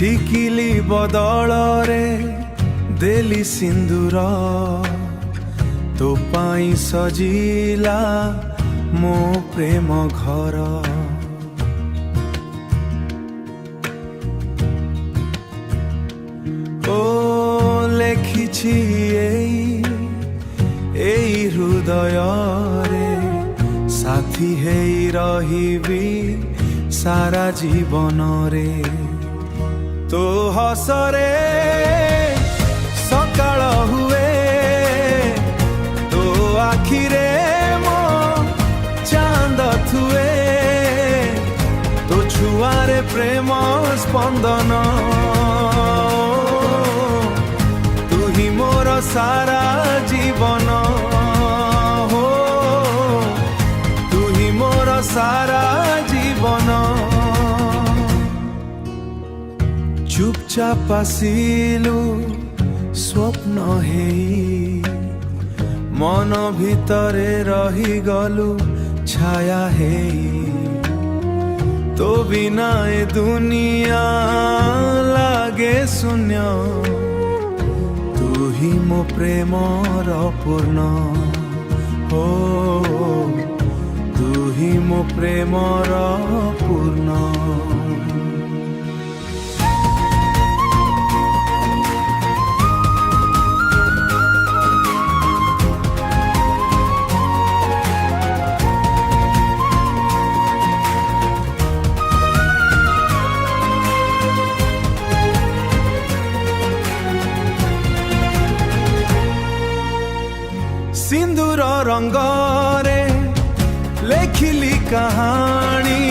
टिकिली बदल रे देली सिंदूर तो पाई सजिला मो प्रेम घर ओ लेखिछि এই हृदय रे साथी हेई रहिबी सारा जीवन रे तो हसरे सकाळ हुए तो आखिरे मो चांद थुए तो छुआरे प्रेम स्पंदन तू ही मोर सारा जीवन हो तू ही मोर सारा जीवन चुपचाप आसिलु स्वप्न हेई मन भितरे रही गलु छाया हेई तो बिना ए दुनिया लागे शून्य तू ही मो प्रेमर पूर्ण हो तू ही मो प्रेमर पूर्ण सिंदूर रंग रे लेखिली कहानी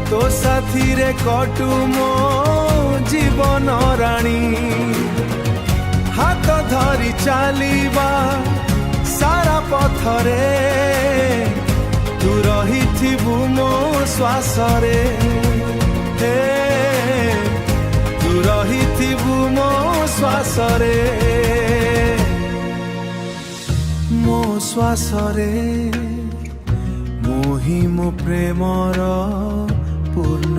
तो साथी रे कटु मो जीवन राणी हाथ धरी चालिबा सारा पथरे तू रहिथिबु मो श्वास रे तू रहिथिबु मो श्वास रे मो श्वास रे मोहि मो प्रेमर पूर्ण।